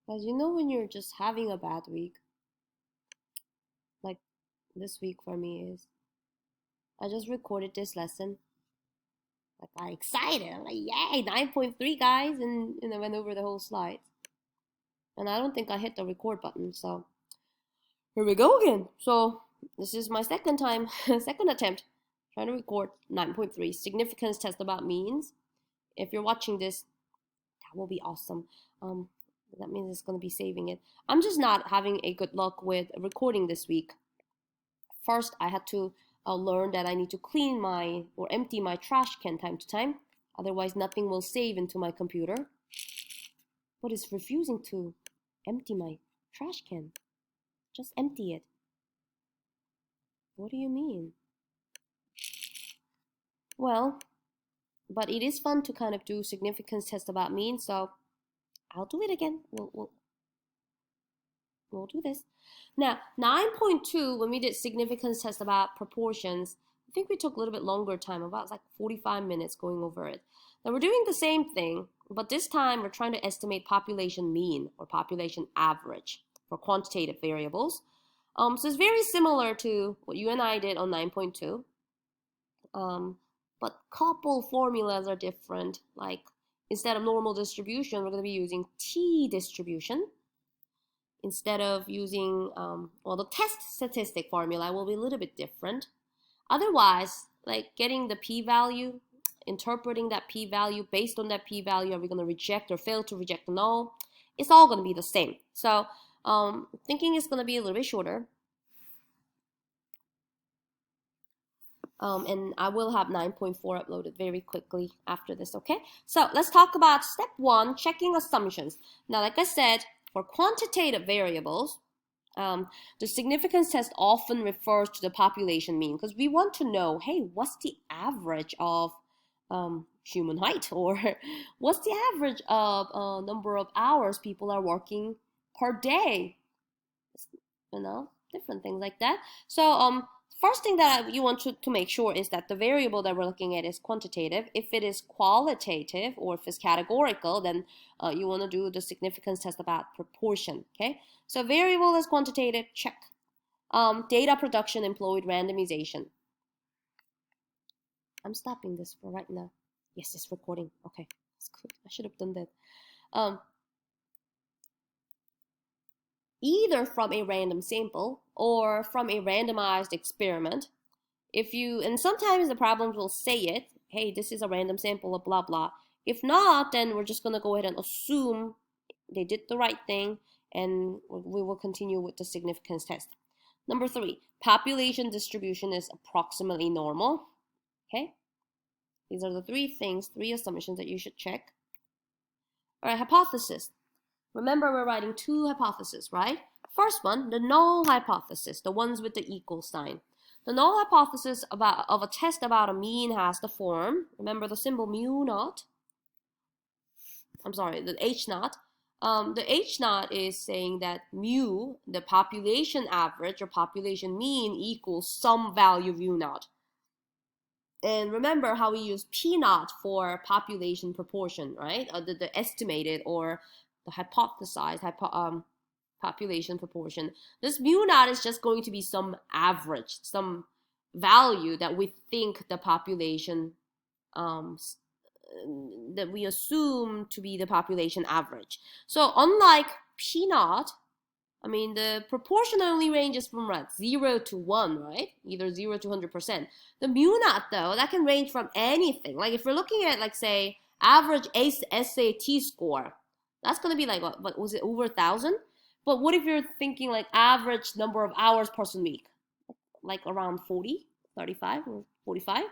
As you know, when you're just having a bad week, like this week for me is, I just recorded this lesson. Like I'm excited. I'm like, yay, 9.3 guys, and I went over the whole slide. And I don't think I hit the record button, so here we go again. So this is my second time, second attempt trying to record 9.3 significance test about means. If you're watching this, that will be awesome. That means it's going to be saving it. I'm just not having a good luck with recording this week. First, I had to learn that I need to clean my or empty my trash can time to time. Otherwise, nothing will save into my computer. But it's refusing to empty my trash can. Just empty it. What do you mean? Well, but it is fun to kind of do significance test about means, so I'll do it again. We'll do this. Now, 9.2, when we did significance test about proportions, I think we took a little bit longer time, about like 45 minutes going over it. Now we're doing the same thing, but this time we're trying to estimate population mean or population average for quantitative variables. So it's very similar to what you and I did on 9.2. But couple formulas are different. Like instead of normal distribution, we're going to be using t-distribution. Instead of using, well, the test statistic formula will be a little bit different. Otherwise, like getting the p-value, interpreting that p-value, based on that p-value, are we going to reject or fail to reject null? It's all going to be the same. So thinking is going to be a little bit shorter. And I will have 9.4 uploaded very quickly after this, okay? So let's talk about step 1, checking assumptions. Now, like I said, for quantitative variables, the significance test often refers to the population mean because we want to know, hey, what's the average of human height, or what's the average of number of hours people are working per day? You know, different things like that. So first thing that you want to make sure is that the variable that we're looking at is quantitative. If it is qualitative or if it's categorical, then you want to do the significance test about proportion. Okay, so variable is quantitative, check. Data production employed randomization. I'm stopping this for right now. Yes, it's recording. Okay, that's good. I should have done that. Either from a random sample or from a randomized experiment. And sometimes the problems will say it, hey, this is a random sample of blah, blah. If not, then we're just going to go ahead and assume they did the right thing, and we will continue with the significance test. Number 3, population distribution is approximately normal. Okay? These are the 3 assumptions that you should check. All right, hypothesis. Remember, we're writing 2 hypotheses, right? First one, the null hypothesis, the ones with the equal sign. The null hypothesis of a test about a mean has the form, remember the symbol mu naught? I'm sorry, the H naught. The H naught is saying that mu, the population average or population mean, equals some value of u naught. And remember how we use P naught for population proportion, right? The estimated or the hypothesized population proportion. This mu naught is just going to be some average, some value that we think the population, that we assume to be the population average. So unlike P naught, I mean, the proportion only ranges from 0 to 1, right? Either 0 to 100%. The mu naught, though, that can range from anything. Like if we're looking at, like, say, average SAT score, that's going to be like, what was it, over 1,000? But what if you're thinking like average number of hours per week? Like around 40, 35, or 45?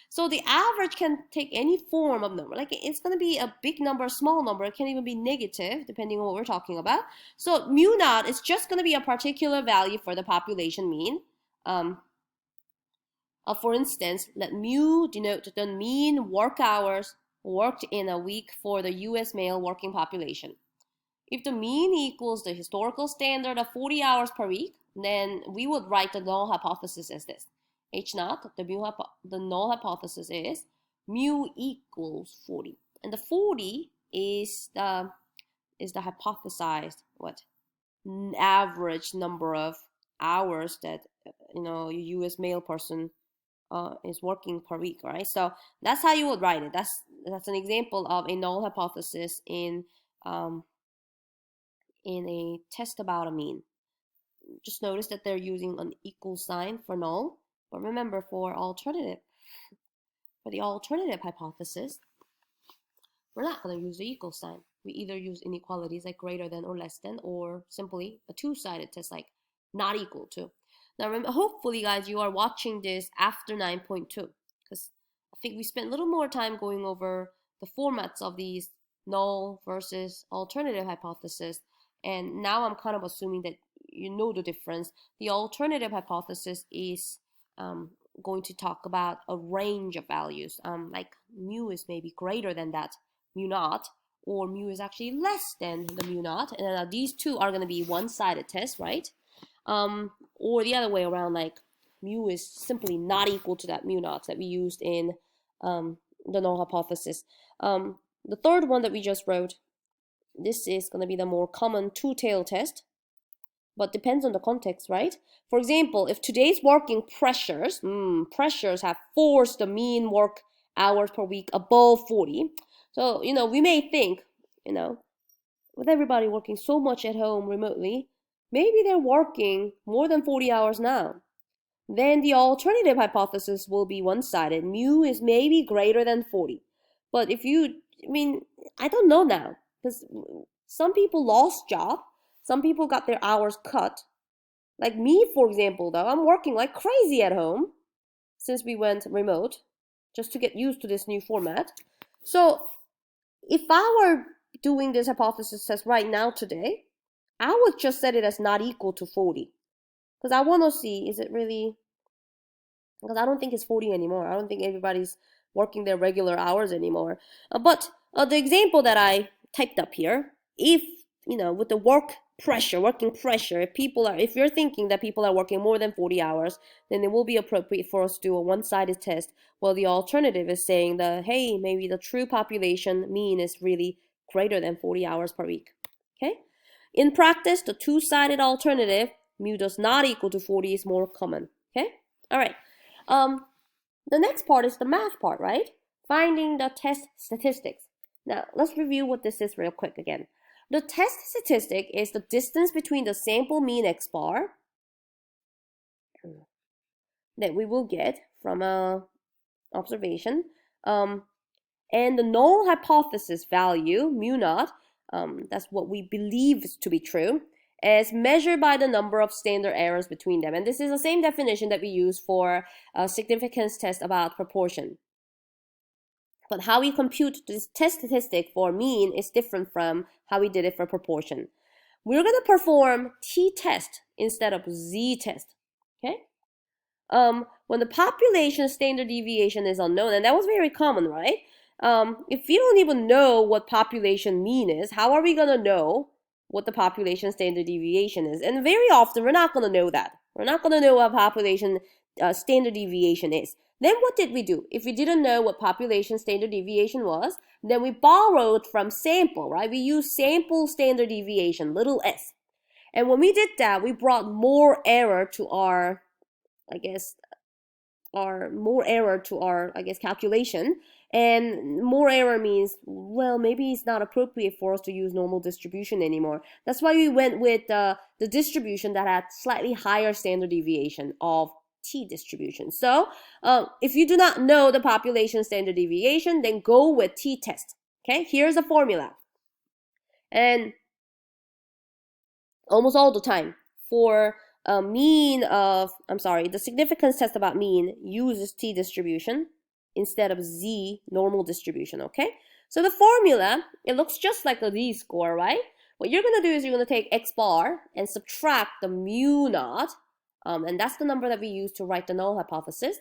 So the average can take any form of number. Like it's going to be a big number, a small number. It can even be negative, depending on what we're talking about. So mu naught is just going to be a particular value for the population mean. For instance, let mu denote the mean work hours worked in a week for the US male working population. If the mean equals the historical standard of 40 hours per week, then we would write the null hypothesis as this. H naught, the null hypothesis is mu equals 40. And the 40 is the is the hypothesized average number of hours that a U.S. male person is working per week, right? So that's how you would write it. That's an example of a null hypothesis in a test about a mean. Just notice that they're using an equal sign for null, but remember for the alternative hypothesis, we're not going to use the equal sign. We either use inequalities like greater than or less than, or simply a two-sided test like not equal to. Now, hopefully, guys, you are watching this after 9.2, because I think we spent a little more time going over the formats of these null versus alternative hypothesis, and now I'm kind of assuming that you know the difference. The alternative hypothesis is going to talk about a range of values, like mu is maybe greater than that mu naught, or mu is actually less than the mu naught, and these two are going to be one-sided tests, right? Or the other way around, like mu is simply not equal to that mu naught that we used in the null hypothesis. The third one that we just wrote, this is going to be the more common two-tail test, but depends on the context, right? For example, if today's working pressures have forced the mean work hours per week above 40, so, we may think, with everybody working so much at home remotely, maybe they're working more than 40 hours now. Then the alternative hypothesis will be one-sided. Mu is maybe greater than 40. But I don't know now, because some people lost job, some people got their hours cut. Like me, for example, though, I'm working like crazy at home since we went remote, just to get used to this new format. So if I were doing this hypothesis test right now today, I would just set it as not equal to 40. Because I want to see, is it really, because I don't think it's 40 anymore. I don't think everybody's working their regular hours anymore. But the example that I typed up here, if, with the working pressure, if you're thinking that people are working more than 40 hours, then it will be appropriate for us to do a one-sided test. Well, the alternative is saying that, hey, maybe the true population mean is really greater than 40 hours per week. Okay? In practice, the two-sided alternative, mu does not equal to 40, is more common. Okay? All right. The next part is the math part, right? Finding the test statistics. Now, let's review what this is real quick again. The test statistic is the distance between the sample mean x bar that we will get from a observation, and the null hypothesis value, mu naught, that's what we believe to be true, as measured by the number of standard errors between them. And this is the same definition that we use for a significance test about proportion. But how we compute this test statistic for mean is different from how we did it for proportion. We're going to perform t-test instead of z-test. Okay? When the population standard deviation is unknown, and that was very common, right? If we don't even know what population mean is, how are we going to know what the population standard deviation is? And very often, we're not going to know that. We're not going to know what population standard deviation is. Then what did we do? If we didn't know what population standard deviation was, then we borrowed from sample, right? We used sample standard deviation, little s. And when we did that, we brought more error to our calculation. And more error means, well, maybe it's not appropriate for us to use normal distribution anymore. That's why we went with the distribution that had slightly higher standard deviation of t-distribution. So if you do not know the population standard deviation, then go with t-test. Okay, here's a formula. And almost all the time for the significance test about mean uses t-distribution instead of z normal distribution, okay? So the formula, it looks just like the z-score, right? What you're going to do is you're going to take x bar and subtract the mu naught, and that's the number that we use to write the null hypothesis.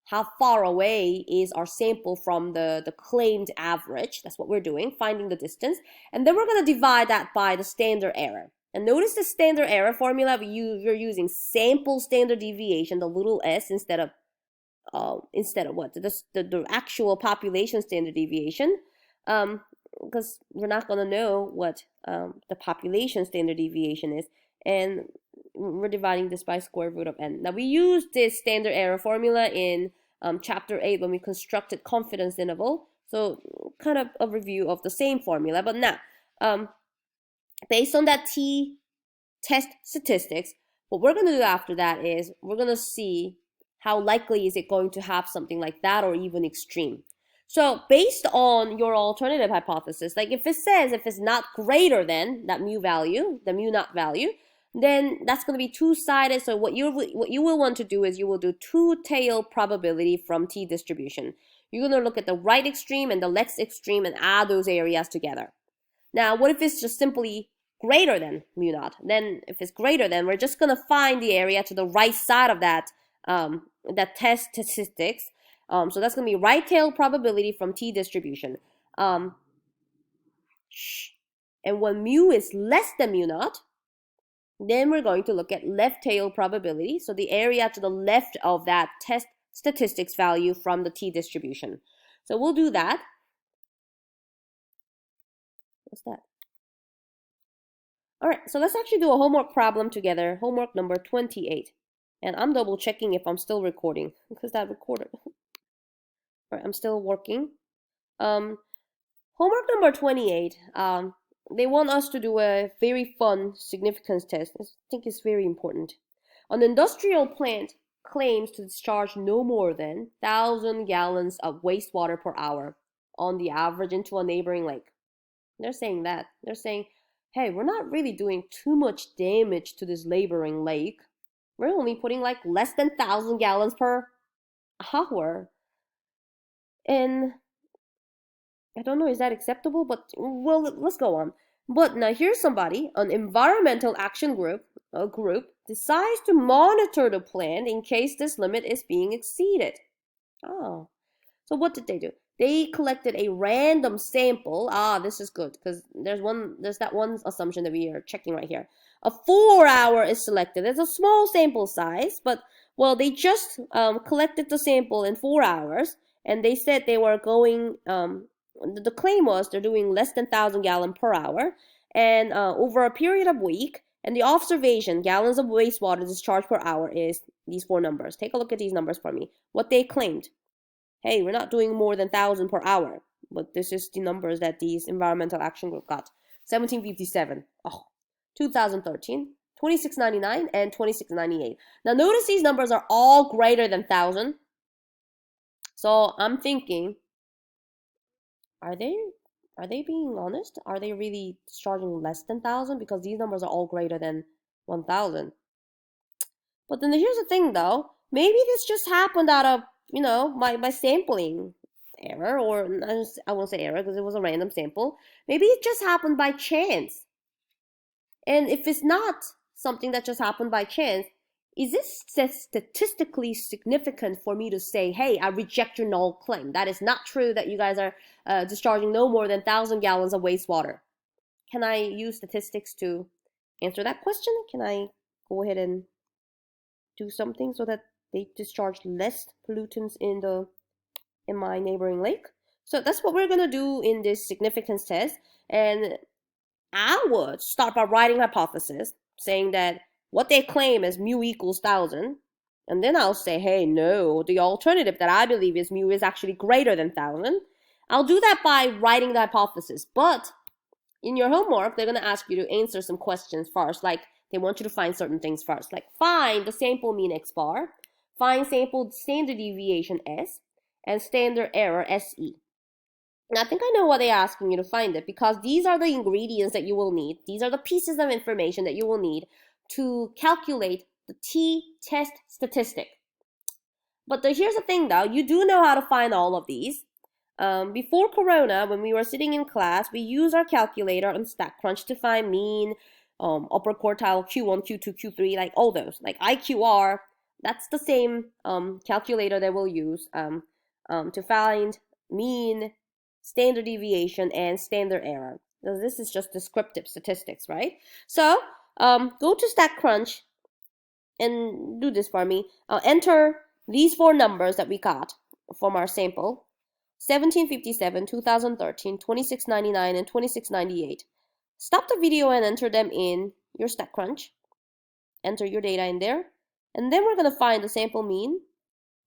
How far away is our sample from the claimed average? That's what we're doing, finding the distance. And then we're going to divide that by the standard error. And notice the standard error formula, we're using sample standard deviation, the little s, instead of what? The actual population standard deviation. because we're not going to know what the population standard deviation is, and we're dividing this by square root of n. Now we used this standard error formula in chapter 8 when we constructed confidence interval, so kind of a review of the same formula. But now based on that t-test statistics, what we're going to do after that is we're going to see how likely is it going to have something like that or even extreme. So based on your alternative hypothesis, like if it says if it's not greater than that mu value, the mu naught value, then that's going to be two-sided. So what you will want to do is you will do two-tail probability from t distribution. You're going to look at the right extreme and the left extreme and add those areas together. Now, what if it's just simply greater than mu naught? Then if it's greater than, we're just going to find the area to the right side of that that test statistics. So that's going to be right tail probability from t distribution. And when mu is less than mu naught, then we're going to look at left tail probability. So the area to the left of that test statistics value from the t distribution. So we'll do that. What's that? All right, so let's actually do a homework problem together. Homework number 28. And I'm double checking if I'm still recording because that recorded. All right, I'm still working. Homework number 28. They want us to do a very fun significance test. I think it's very important. An industrial plant claims to discharge no more than 1,000 gallons of wastewater per hour on the average into a neighboring lake. They're saying that. They're saying, hey, we're not really doing too much damage to this neighboring lake. We're only putting like less than 1,000 gallons per hour. And I don't know, is that acceptable? But, well, let's go on. But now here's somebody, an environmental action group, decides to monitor the plant in case this limit is being exceeded. Oh, so what did they do? They collected a random sample. This is good because there's that one assumption that we are checking right here. A 4-hour is selected. It's a small sample size, but well, they just collected the sample in 4 hours, and they said they were going. The claim was they're doing less than 1,000 gallons per hour, and over a period of a week. And the observation, gallons of wastewater discharged per hour, is these 4 numbers. Take a look at these numbers for me. What they claimed. Hey, we're not doing more than 1,000 per hour. But this is the numbers that these environmental action group got. 1757, 2013, 2699, and 2698. Now notice these numbers are all greater than 1,000. So I'm thinking, are they being honest? Are they really discharging less than 1,000? Because these numbers are all greater than 1,000. But then here's the thing though. Maybe this just happened out of, my sampling error, or I won't say error because it was a random sample. Maybe it just happened by chance. And if it's not something that just happened by chance, is this statistically significant for me to say, hey, I reject your null claim? That is not true that you guys are discharging no more than 1,000 gallons of wastewater. Can I use statistics to answer that question? Can I go ahead and do something so that they discharge less pollutants in my neighboring lake? So that's what we're going to do in this significance test. And I would start by writing hypothesis, saying that what they claim is mu equals 1,000. And then I'll say, hey, no, the alternative that I believe is mu is actually greater than 1,000. I'll do that by writing the hypothesis. But in your homework, they're going to ask you to answer some questions first. Like, they want you to find certain things first. Like, find the sample mean x bar, find sample standard deviation s, and standard error se. And I think I know why they're asking you to find it, because these are the ingredients that you will need. These are the pieces of information that you will need to calculate the t-test statistic. But here's the thing though, you do know how to find all of these. Before Corona, when we were sitting in class, we used our calculator on StatCrunch to find mean, upper quartile, Q1, Q2, Q3, like all those. Like IQR, that's the same calculator that we'll use to find mean, standard deviation, and standard error. So this is just descriptive statistics, right? So go to StatCrunch and do this for me. Enter these 4 numbers that we got from our sample. 1757, 2013, 2699, and 2698. Stop the video and enter them in your StatCrunch. Enter your data in there. And then we're going to find the sample mean.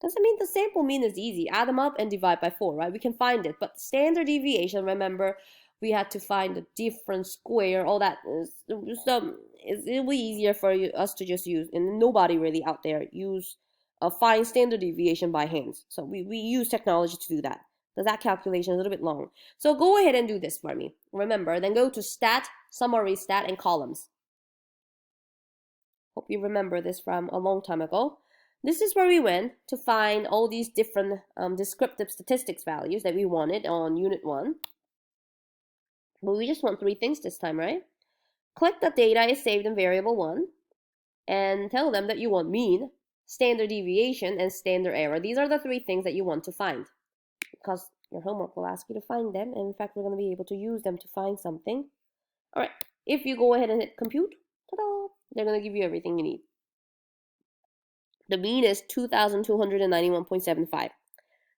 Doesn't mean the sample mean is easy. Add them up and divide by 4, right? We can find it. But standard deviation, remember, we had to find a different square. All that it'll be easier for us to just use. And nobody really out there find standard deviation by hand. So we use technology to do that. Because that calculation is a little bit long. So go ahead and do this for me. Remember, then go to Stat, Summary, Stat, and Columns. Hope you remember this from a long time ago. This is where we went to find all these different descriptive statistics values that we wanted on Unit 1. But we just want 3 things this time, right? Click the data is saved in variable 1 and tell them that you want mean, standard deviation, and standard error. These are the 3 things that you want to find because your homework will ask you to find them. And in fact, we're going to be able to use them to find something. All right, if you go ahead and hit compute, ta-da, they're going to give you everything you need. The mean is 2,291.75.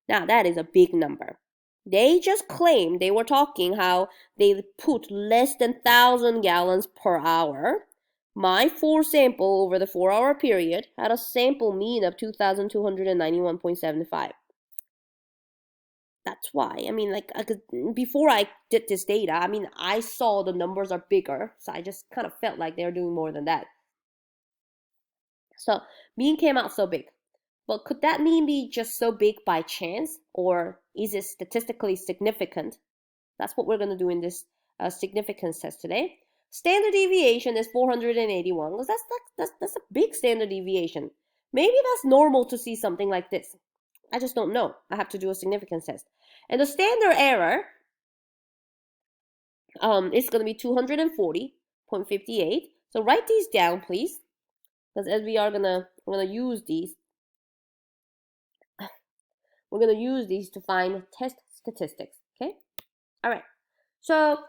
Now, that is a big number. They just claimed they were talking how they put less than 1,000 gallons per hour. My 4 sample over the 4-hour period had a sample mean of 2,291.75. That's why. I mean, before I did this data, I mean, I saw the numbers are bigger. So I just kind of felt like they're doing more than that. So mean came out so big. But could that mean be just so big by chance? Or is it statistically significant? That's what we're going to do in this significance test today. Standard deviation is 481. Because that's a big standard deviation. Maybe that's normal to see something like this. I just don't know. I have to do a significance test. And the standard error is going to be 240.58. So write these down, please. Because as we're gonna use these. We're going to use these to find test statistics, okay? All right, so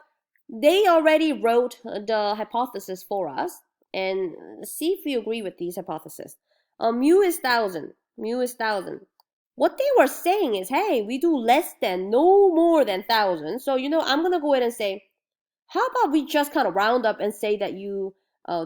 they already wrote the hypothesis for us, and see if we agree with these hypotheses. Mu is 1,000, mu is 1,000. What they were saying is, hey, we do less than, no more than 1,000. So, I'm going to go ahead and say, how about we just kind of round up and say that you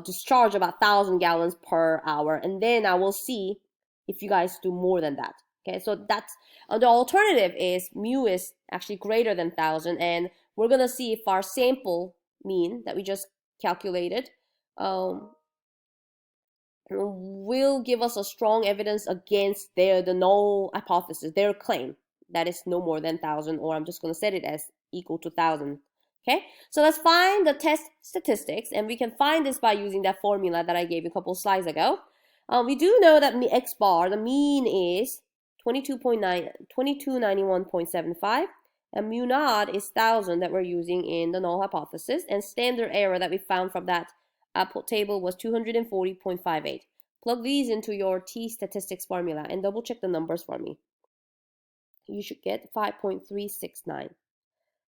discharge about 1,000 gallons per hour, and then I will see if you guys do more than that. Okay, so that's the alternative is mu is actually greater than 1,000, and we're gonna see if our sample mean that we just calculated will give us a strong evidence against the null hypothesis, their claim that is no more than 1,000, or I'm just gonna set it as equal to 1,000. Okay, so let's find the test statistics, and we can find this by using that formula that I gave you a couple slides ago. We do know that x bar, the mean is 2291.75, and mu naught is 1,000 that we're using in the null hypothesis, and standard error that we found from that output table was 240.58. Plug these into your T statistics formula and double check the numbers for me. You should get 5.369.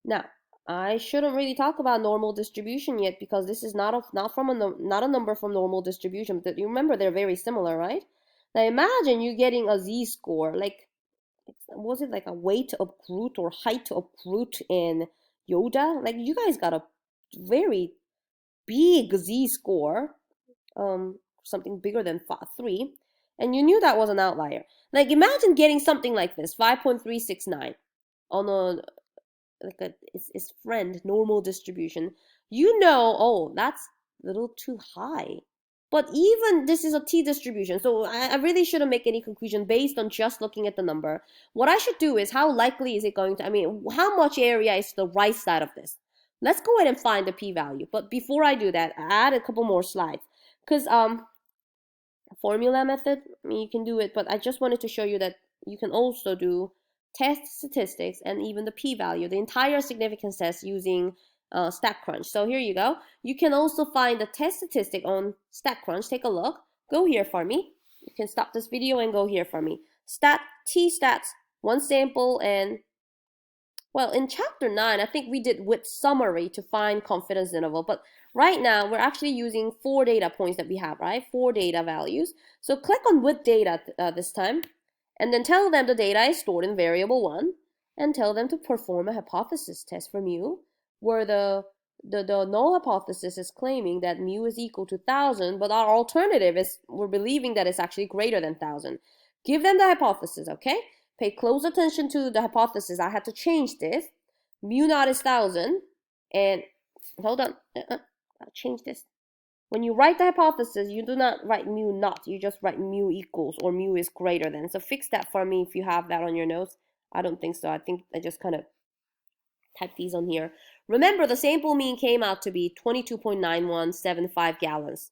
Now, I shouldn't really talk about normal distribution yet because this is not a number from normal distribution. But you remember they're very similar, right? Now imagine you getting a z-score, was it like a weight of Groot or height of Groot in Yoda? Like you guys got a very big z-score, something bigger than 3, and you knew that was an outlier. Like imagine getting something like this, 5.369 on a its friend normal distribution. Oh, that's a little too high. But even this is a t distribution, so I really shouldn't make any conclusion based on just looking at the number. What I should do is how likely is it going to, how much area is the right side of this? Let's go ahead and find the p-value. But before I do that, I add a couple more slides. Because formula method, you can do it, but I just wanted to show you that you can also do test statistics and even the p-value, the entire significance test using StatCrunch. So here you go. You can also find the test statistic on StatCrunch. Take a look. Go here for me. You can stop this video and go here for me. T-stats, 1 sample, and well, in chapter 9, I think we did with summary to find confidence interval, but right now we're actually using 4 data points that we have, right? 4 data values. So click on with data this time, and then tell them the data is stored in variable 1, and tell them to perform a hypothesis test for mu, where the null hypothesis is claiming that mu is equal to 1,000, but our alternative is we're believing that it's actually greater than 1,000. Give them the hypothesis, okay? Pay close attention to the hypothesis. I had to change this. Mu naught is 1,000, and hold on, I'll change this. When you write the hypothesis, you do not write mu naught, you just write mu equals or mu is greater than. So fix that for me if you have that on your notes. I don't think so. I think I just kind of typed these on here. Remember, the sample mean came out to be 22.9175 gallons.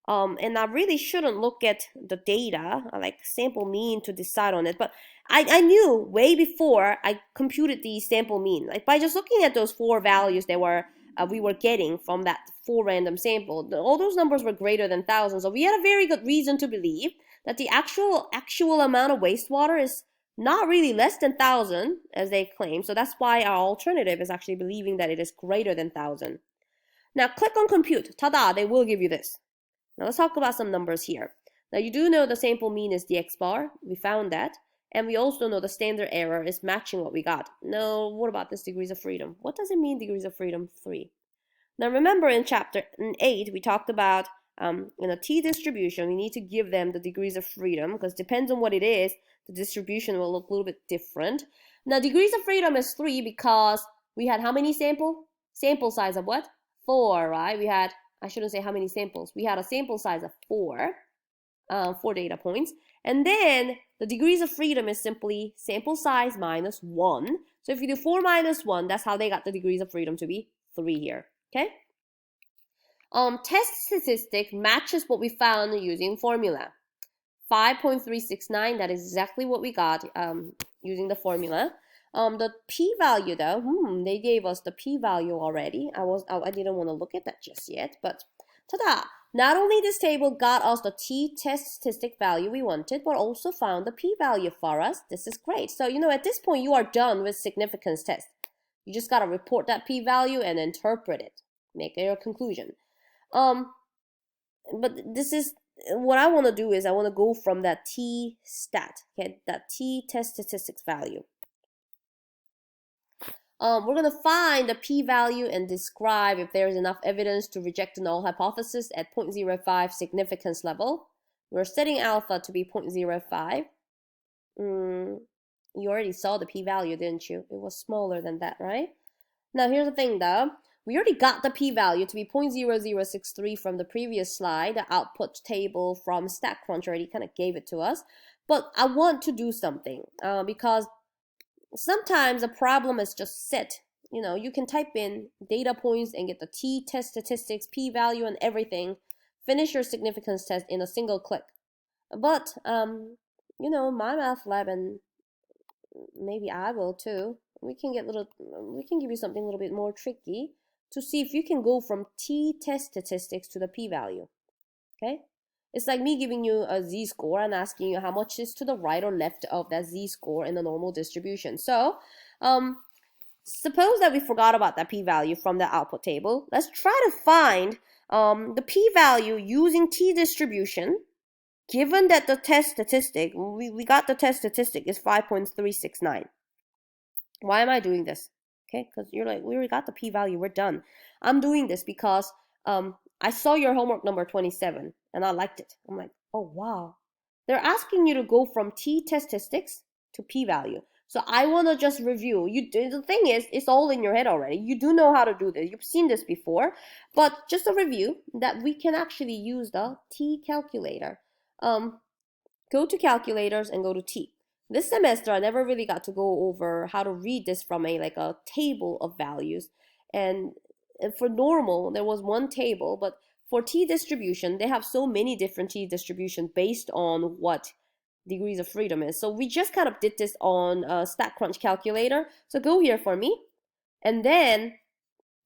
And I really shouldn't look at the data, like sample mean, to decide on it. But I knew way before I computed the sample mean, like by just looking at those 4 values that we were getting from that 4 random sample, all those numbers were greater than 1,000. So we had a very good reason to believe that the actual amount of wastewater is not really less than 1,000 as they claim. So that's why our alternative is actually believing that it is greater than 1,000. Now click on compute. Ta-da, they will give you this. Now let's talk about some numbers here. Now you do know the sample mean is dx bar. We found that. And we also know the standard error is matching what we got. Now, what about this degrees of freedom? What does it mean, degrees of freedom 3? Now remember in chapter 8, we talked about in a t-distribution, we need to give them the degrees of freedom, because depends on what it is, the distribution will look a little bit different. Now degrees of freedom is 3 because we had how many sample? Sample size of what? 4, right? We had, I shouldn't say how many samples. We had a sample size of 4 data points. And then the degrees of freedom is simply sample size minus 1. So if you do 4 minus 1, that's how they got the degrees of freedom to be 3 here. Okay? Test statistic matches what we found using formula. 5.369, that is exactly what we got using the formula. The p-value though, they gave us the p-value already. I didn't want to look at that just yet, but ta-da! Not only this table got us the t-test statistic value we wanted, but also found the p-value for us. This is great. So, you know, at this point, you are done with significance test. You just got to report that p-value and interpret it. Make your conclusion. But this is, what I want to do is I want to go from that t-stat, okay, that t-test statistics value. We're going to find the p-value and describe if there is enough evidence to reject the null hypothesis at 0.05 significance level. We're setting alpha to be 0.05. You already saw the p-value, didn't you? It was smaller than that, right? Now, here's the thing, though. We already got the p-value to be 0.0063 from the previous slide. The output table from StatCrunch already kind of gave it to us. But I want to do something because sometimes a problem is just set. You know, you can type in data points and get the t-test statistics, p-value, and everything. Finish your significance test in a single click. But, you know, my math lab, and maybe I will too, we can give you something a little bit more tricky to see if you can go from t-test statistics to the p-value. Okay? It's like me giving you a z-score and asking you how much is to the right or left of that z-score in a normal distribution. So, suppose that we forgot about that p-value from the output table. Let's try to find the p-value using t-distribution, given that the test statistic, we got the test statistic is 5.369. Why am I doing this? Okay, because you're like, we already got the p-value, we're done. I'm doing this because I saw your homework number 27 and I liked it. I'm like, oh wow. They're asking you to go from t-test statistics to p-value. So I want to just review. The thing is, it's all in your head already. You do know how to do this. You've seen this before. But just a review that we can actually use the t calculator. Go to calculators and go to t. This semester, I never really got to go over how to read this from a table of values. And for normal, there was one table, but for t-distribution, they have so many different t-distributions based on what degrees of freedom is. So we just kind of did this on StatCrunch calculator. So go here for me. And then,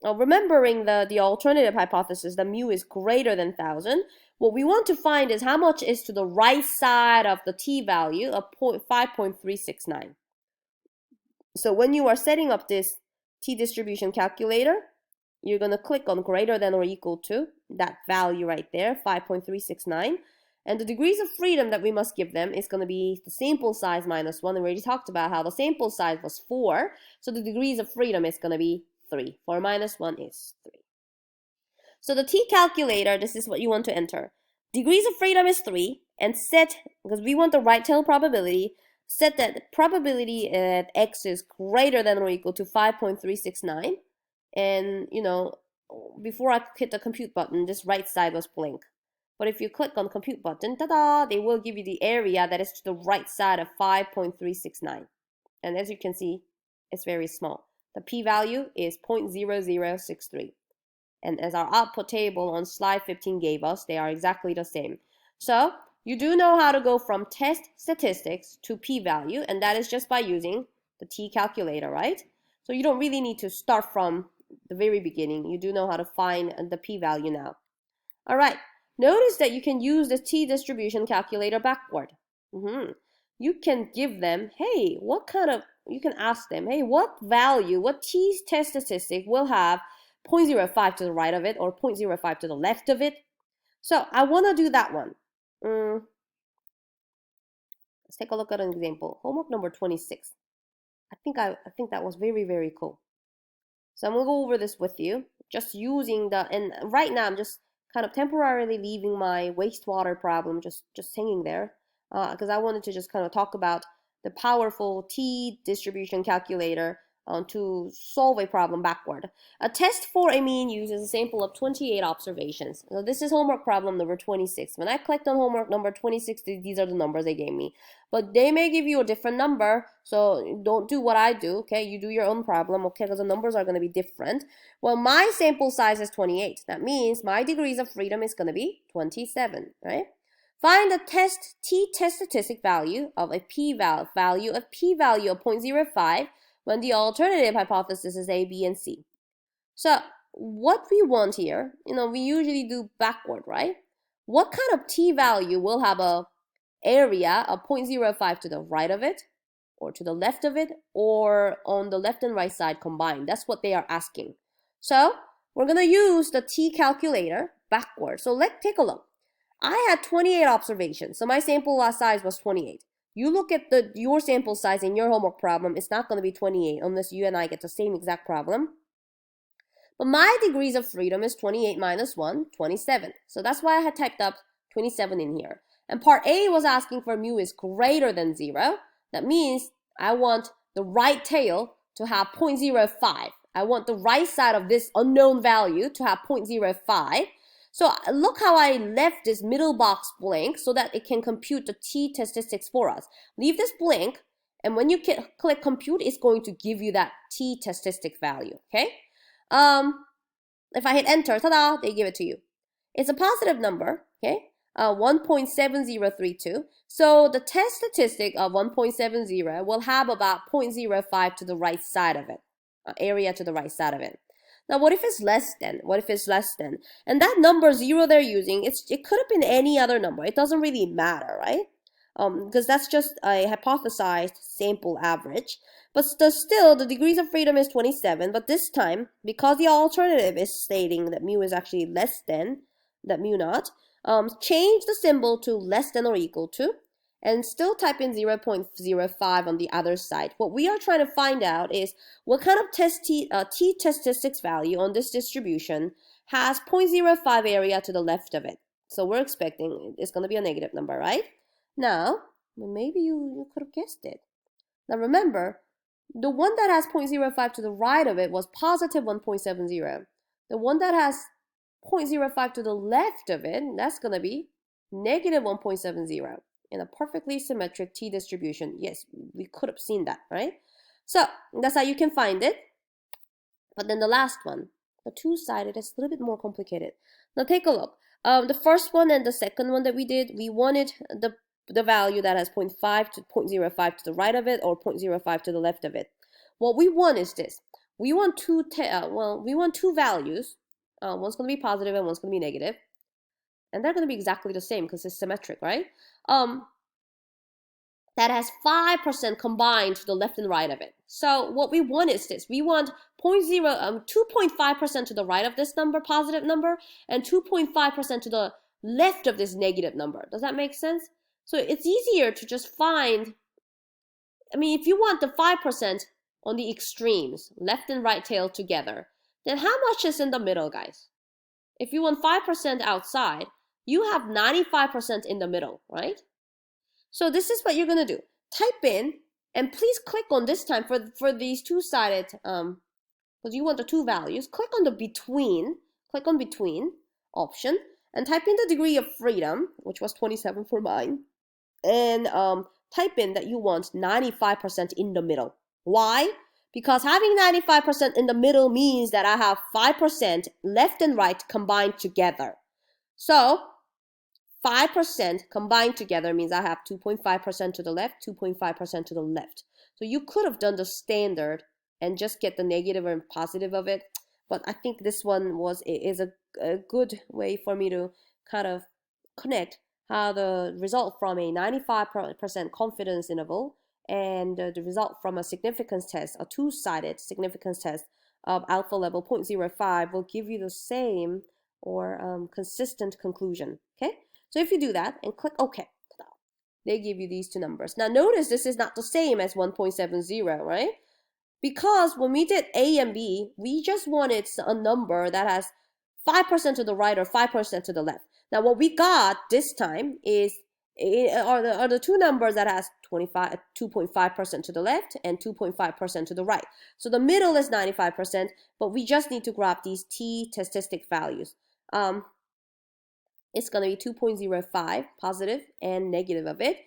remembering the alternative hypothesis, the mu is greater than 1,000, what we want to find is how much is to the right side of the t-value of 5.369. So when you are setting up this t-distribution calculator, you're going to click on greater than or equal to that value right there, 5.369. And the degrees of freedom that we must give them is going to be the sample size minus 1. And we already talked about how the sample size was 4. So the degrees of freedom is going to be 3. 4 minus 1 is 3. So the T calculator, this is what you want to enter. Degrees of freedom is 3. And set, because we want the right tail probability, set that probability at x is greater than or equal to 5.369. And, you know, before I hit the compute button, this right side was blank. But if you click on compute button, ta-da, they will give you the area that is to the right side of 5.369. And as you can see, it's very small. The p-value is 0.0063. And as our output table on slide 15 gave us, they are exactly the same. So you do know how to go from test statistics to p-value, and that is just by using the T calculator, right? So you don't really need to start from the very beginning. You do know how to find the p-value now. All right. Notice that you can use the T distribution calculator backward. You can give them, hey, you can ask them, hey, what T test statistic will have 0.05 to the right of it or 0.05 to the left of it? So I want to do that one. Let's take a look at an example. Homework number 26. I think that was very, very cool. So I'm going to go over this with you, just using and right now I'm just kind of temporarily leaving my wastewater problem just hanging there because I wanted to just kind of talk about the powerful T distribution calculator to solve a problem backward. A test for a mean uses a sample of 28 observations. So this is homework problem number 26. When I clicked on homework number 26, these are the numbers they gave me. But they may give you a different number, so don't do what I do, okay? You do your own problem, okay? Because the numbers are going to be different. Well, my sample size is 28. That means my degrees of freedom is going to be 27, right? Find the T test statistic value of a p-value of 0.05 when the alternative hypothesis is A, B, and C. So what we want here, we usually do backward, right? What kind of T value will have a area of 0.05 to the right of it, or to the left of it, or on the left and right side combined? That's what they are asking. So we're going to use the T calculator backward. So let's take a look. I had 28 observations, so my sample size was 28. You look at your sample size in your homework problem, it's not going to be 28 unless you and I get the same exact problem. But my degrees of freedom is 28 minus 1, 27. So that's why I had typed up 27 in here. And part A was asking for mu is greater than 0. That means I want the right tail to have 0.05. I want the right side of this unknown value to have 0.05. So look how I left this middle box blank so that it can compute the T statistics for us. Leave this blank, and when you click compute, it's going to give you that T statistic value, okay? If I hit enter, ta-da, they give it to you. It's a positive number, okay? 1.7032. So the test statistic of 1.70 will have about 0.05 to the right side of it, area to the right side of it. Now, what if it's less than? What if it's less than? And that number 0 they're using, it could have been any other number. It doesn't really matter, right? Because that's just a hypothesized sample average. But still, the degrees of freedom is 27. But this time, because the alternative is stating that mu is actually less than, that mu naught, change the symbol to less than or equal to, and still type in 0.05 on the other side. What we are trying to find out is what kind of T statistics value on this distribution has 0.05 area to the left of it. So we're expecting it's going to be a negative number, right? Now, maybe you could have guessed it. Now remember, the one that has 0.05 to the right of it was positive 1.70. The one that has 0.05 to the left of it, that's going to be negative 1.70. In a perfectly symmetric T distribution. Yes, we could have seen that, right? So that's how you can find it. But then the last one, the two-sided, is a little bit more complicated. Now take a look. The first one and the second one that we did, we wanted the value that has 0.5 to 0.05 to the right of it or 0.05 to the left of it. What we want is this. We want two values. One's going to be positive and one's going to be negative. And they're going to be exactly the same because it's symmetric, right? That has 5% combined to the left and right of it. So what we want is this. We want 2.5% to the right of this number, positive number, and 2.5% to the left of this negative number. Does that make sense? So it's easier to just find, I mean, if you want the 5% on the extremes, left and right tail together, then how much is in the middle, guys? If you want 5% outside, you have 95% in the middle, right? So this is what you're going to do. Type in, and please click on this time for these two-sided, because you want the two values, click on the between, click on between option, and type in the degree of freedom, which was 27 for mine, and type in that you want 95% in the middle. Why? Because having 95% in the middle means that I have 5% left and right combined together. So 5% combined together means I have 2.5% to the left, 2.5% to the left. So you could have done the standard and just get the negative and positive of it. But I think this one is a good way for me to kind of connect how the result from a 95% confidence interval and the result from a significance test, a two-sided significance test of alpha level 0.05 will give you the same or consistent conclusion. Okay, so if you do that and click OK, they give you these two numbers. Now notice this is not the same as 1.70, right? Because when we did A and B, we just wanted a number that has 5% to the right or 5% to the left. Now what we got this time are the two numbers that has 2.5% to the left and 2.5% to the right. So the middle is 95%, but we just need to grab these t statistic values. It's going to be 2.05 positive and negative of it.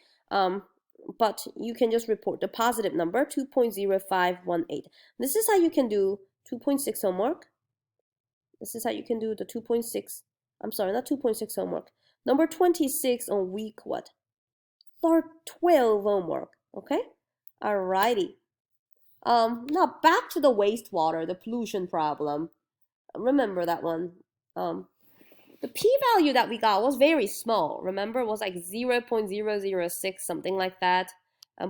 But you can just report the positive number, 2.0518. This is how you can do 2.6 homework. This is how you can do the 2.6, I'm sorry, not 2.6 homework. Number 26 on week what? 12 homework, okay? Alrighty. Now back to the wastewater, the pollution problem. Remember that one. The p-value that we got was very small. Remember, it was like 0.006, something like that.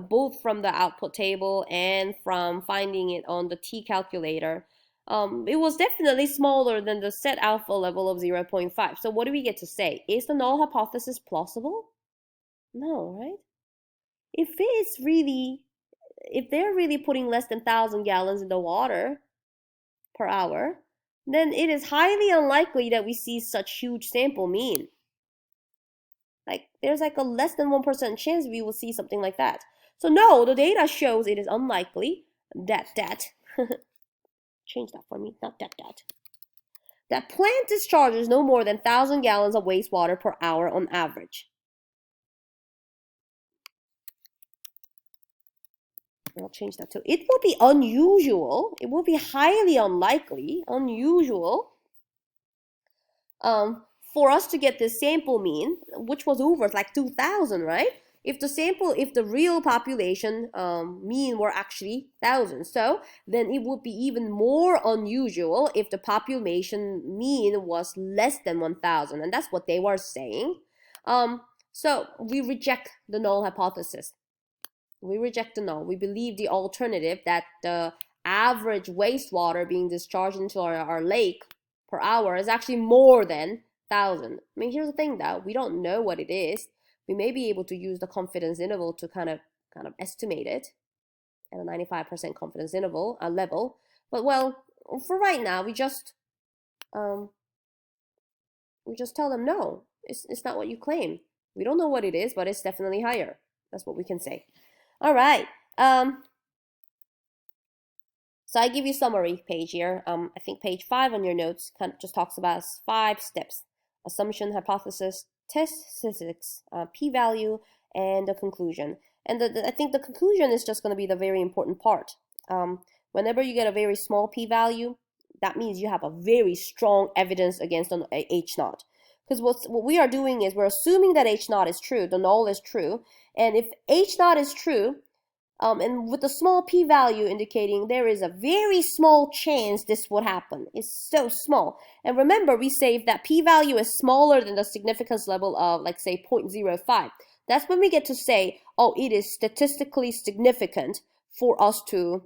Both from the output table and from finding it on the t calculator. It was definitely smaller than the set alpha level of 0.5. So what do we get to say? Is the null hypothesis plausible? No, right? If they're really putting less than 1,000 gallons in the water per hour, then it is highly unlikely that we see such huge sample mean. Like, there's like a less than 1% chance we will see something like that. So no, the data shows it is unlikely that change that for me, not that plant discharges no more than 1,000 gallons of wastewater per hour on average. I'll change that to, it will be unusual, it will be highly unlikely, unusual, for us to get this sample mean, which was over like 2,000, right? If the real population mean were actually 1,000, so then it would be even more unusual if the population mean was less than 1,000, and that's what they were saying. So we reject the null hypothesis. We reject the null. We believe the alternative, that the average wastewater being discharged into our lake per hour is actually more than 1,000. I mean, here's the thing though, we don't know what it is. We may be able to use the confidence interval to kind of estimate it at a 95% confidence interval level. But well, for right now, we just tell them no, it's not what you claim. We don't know what it is, but it's definitely higher. That's what we can say. All right. So I give you a summary page here. I think page 5 on your notes kind of just talks about 5 steps: assumption, hypothesis, test, statistics, p-value, and the conclusion. And I think the conclusion is just going to be the very important part. Whenever you get a very small p-value, that means you have a very strong evidence against an H0. Because what we are doing is we're assuming that H0 is true, the null is true. And if H0 is true, and with a small p-value indicating there is a very small chance this would happen. It's so small. And remember, we say if that p-value is smaller than the significance level of, like, say, 0.05, that's when we get to say, oh, it is statistically significant for us to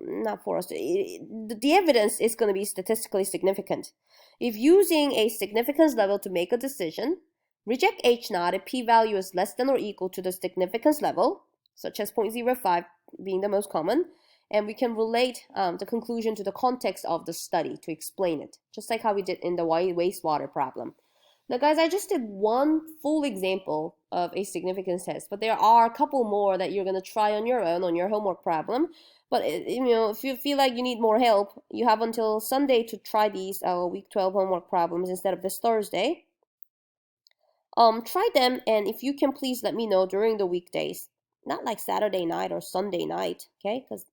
not for us. The evidence is going to be statistically significant. If using a significance level to make a decision, reject H naught if p-value is less than or equal to the significance level, such as 0.05 being the most common, and we can relate the conclusion to the context of the study to explain it, just like how we did in the wastewater problem. Now, guys, I just did one full example of a significance test, but there are a couple more that you're going to try on your own on your homework problem. But, if you feel like you need more help, you have until Sunday to try these week 12 homework problems instead of this Thursday. Try them, and if you can, please let me know during the weekdays. Not like Saturday night or Sunday night, okay? Because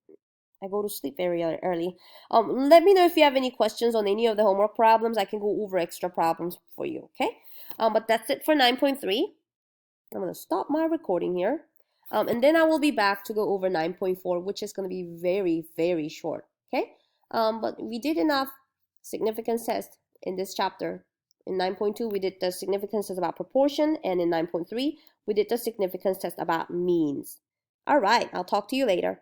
I go to sleep very early. Let me know if you have any questions on any of the homework problems. I can go over extra problems for you, okay? But that's it for 9.3. I'm going to stop my recording here. And then I will be back to go over 9.4, which is going to be very, very short, okay? But we did enough significance tests in this chapter. In 9.2, we did the significance test about proportion, and in 9.3, we did the significance test about means. All right, I'll talk to you later.